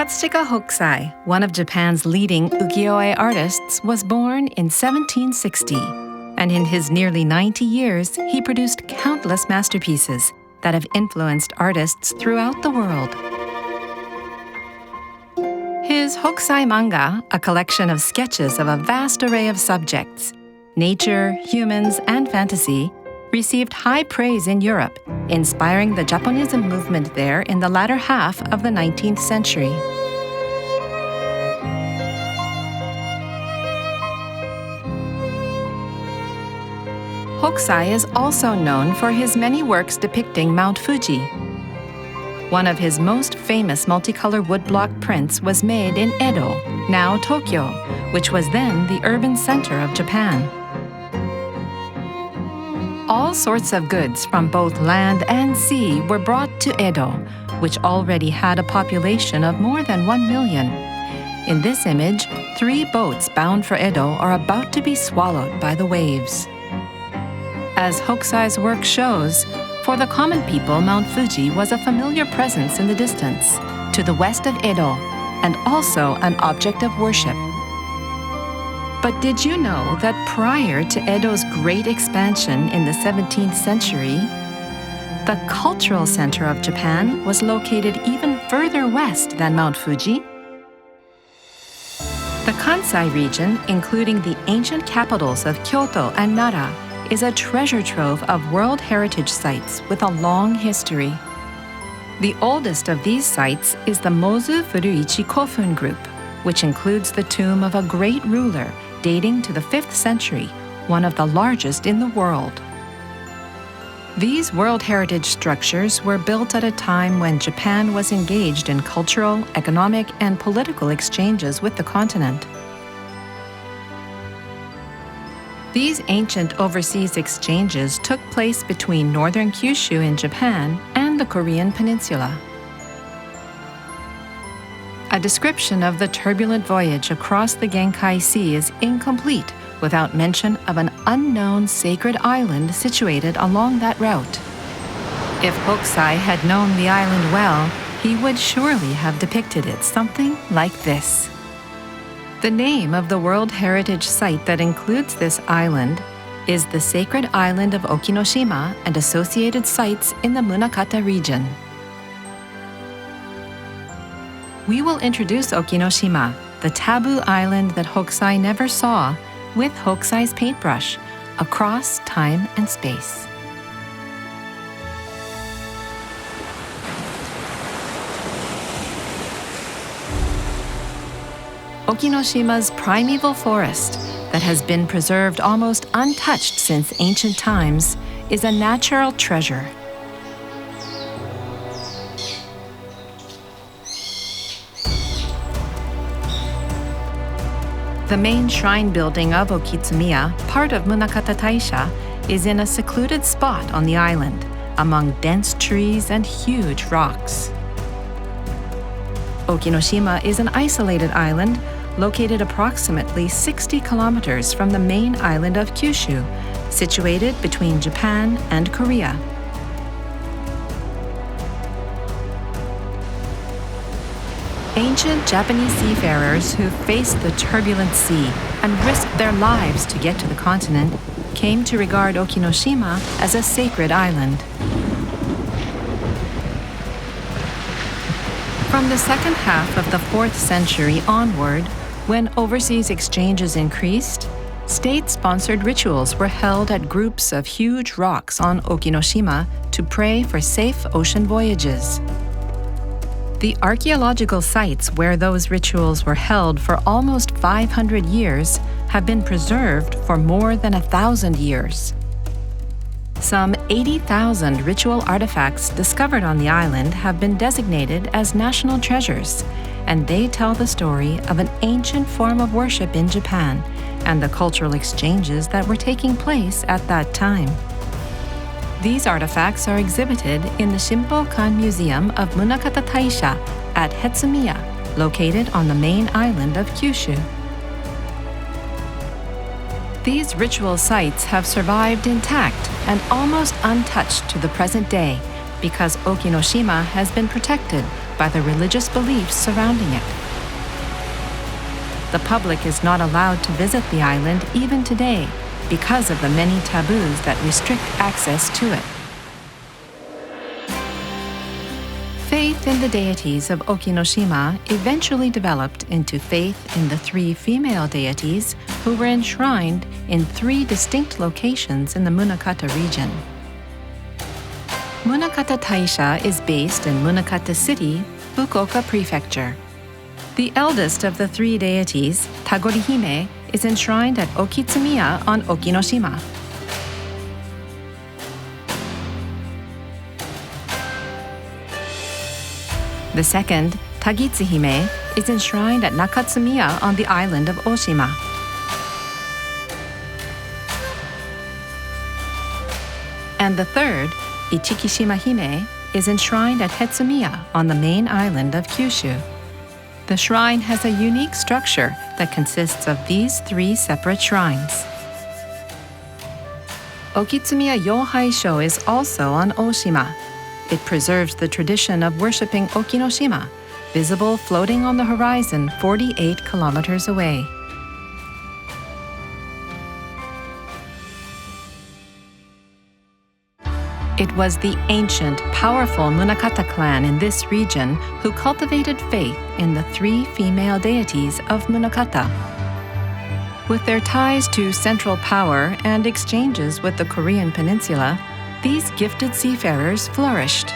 Katsushika HOKUSAI, one of Japan's leading ukiyo-e artists, was born in 1760, and in his nearly 90 years, he produced countless masterpieces that have influenced artists throughout the world. His HOKUSAI manga, a collection of sketches of a vast array of subjects, nature, humans, and fantasy, received high praise in Europe, inspiring the Japonism movement there in the latter half of the 19th century. HOKUSAI is also known for his many works depicting Mount Fuji. One of his most famous multicolor woodblock prints was made in Edo, now Tokyo, which was then the urban center of Japan. All sorts of goods from both land and sea were brought to Edo, which already had a population of more than 1 million. In this image, 3 boats bound for Edo are about to be swallowed by the waves. As HOKUSAI's work shows, for the common people, Mount Fuji was a familiar presence in the distance, to the west of Edo, and also an object of worship. But did you know that prior to Edo's great expansion in the 17th century, the cultural center of Japan was located even further west than Mount Fuji? The Kansai region, including the ancient capitals of Kyoto and Nara, is a treasure trove of World Heritage sites with a long history. The oldest of these sites is the Mozu Furuichi Kofun group, which includes the tomb of a great ruler dating to the 5th century, one of the largest in the world. These World Heritage structures were built at a time when Japan was engaged in cultural, economic, and political exchanges with the continent. These ancient overseas exchanges took place between northern Kyushu in Japan and the Korean peninsula. A description of the turbulent voyage across the Genkai Sea is incomplete without mention of an unknown sacred island situated along that route. If HOKUSAI had known the island well, he would surely have depicted it something like this. The name of the World Heritage Site that includes this island is the Sacred Island of Okinoshima and associated sites in the Munakata region. We will introduce Okinoshima, the taboo island that HOKUSAI never saw, with HOKUSAI's paintbrush, across time and space. Okinoshima's primeval forest, that has been preserved almost untouched since ancient times, is a natural treasure. The main shrine building of Okitsumiya, part of Munakata Taisha, is in a secluded spot on the island, among dense trees and huge rocks. Okinoshima is an isolated island located approximately 60 kilometers from the main island of Kyushu, situated between Japan and Korea. Ancient Japanese seafarers who faced the turbulent sea and risked their lives to get to the continent came to regard Okinoshima as a sacred island. From the second half of the 4th century onward, when overseas exchanges increased, state-sponsored rituals were held at groups of huge rocks on Okinoshima to pray for safe ocean voyages. The archaeological sites where those rituals were held for almost 500 years have been preserved for more than 1,000 years. Some 80,000 ritual artifacts discovered on the island have been designated as national treasures, and they tell the story of an ancient form of worship in Japan and the cultural exchanges that were taking place at that time. These artifacts are exhibited in the Shimpo-kan Museum of Munakata Taisha at Hetsumiya, located on the main island of Kyushu. These ritual sites have survived intact and almost untouched to the present day, because Okinoshima has been protected by the religious beliefs surrounding it. The public is not allowed to visit the island even today because of the many taboos that restrict access to it. Faith in the deities of Okinoshima eventually developed into faith in the 3 female deities who were enshrined in 3 distinct locations in the Munakata region. Munakata Taisha is based in Munakata City, Fukuoka Prefecture. The eldest of the 3 deities, Tagorihime, is enshrined at Okitsumiya on Okinoshima. The second, Tagitsuhime, is enshrined at Nakatsumiya on the island of Oshima. And the third, Ichikishima-hime, is enshrined at Hetsumiya on the main island of Kyushu. The shrine has a unique structure that consists of these 3 separate shrines. Okitsumiya Yohai-sho is also on Oshima. It preserves the tradition of worshipping Okinoshima, visible floating on the horizon 48 kilometers away. It was the ancient, powerful Munakata clan in this region who cultivated faith in the 3 female deities of Munakata. With their ties to central power and exchanges with the Korean peninsula, these gifted seafarers flourished.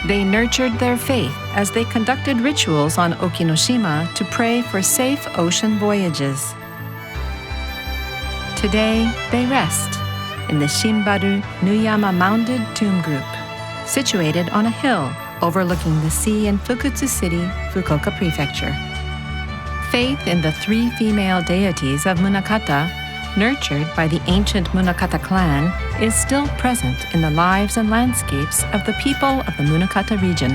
They nurtured their faith as they conducted rituals on Okinoshima to pray for safe ocean voyages. Today, they rest in the Shimbaru Nuyama Mounded Tomb Group, situated on a hill overlooking the sea in Fukutsu City, Fukuoka Prefecture. Faith in the 3 female deities of Munakata, nurtured by the ancient Munakata clan, is still present in the lives and landscapes of the people of the Munakata region.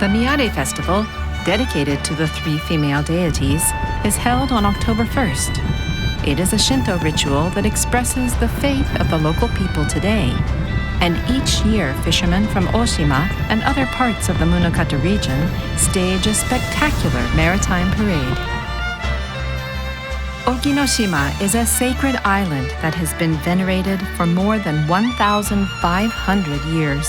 The Miyare Festival, dedicated to the 3 female deities, is held on October 1st. It is a Shinto ritual that expresses the faith of the local people today, and each year fishermen from Oshima and other parts of the Munakata region stage a spectacular maritime parade. Okinoshima is a sacred island that has been venerated for more than 1,500 years.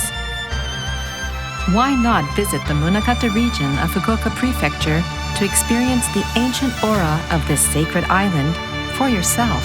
Why not visit the Munakata region of Fukuoka Prefecture to experience the ancient aura of this sacred island for yourself?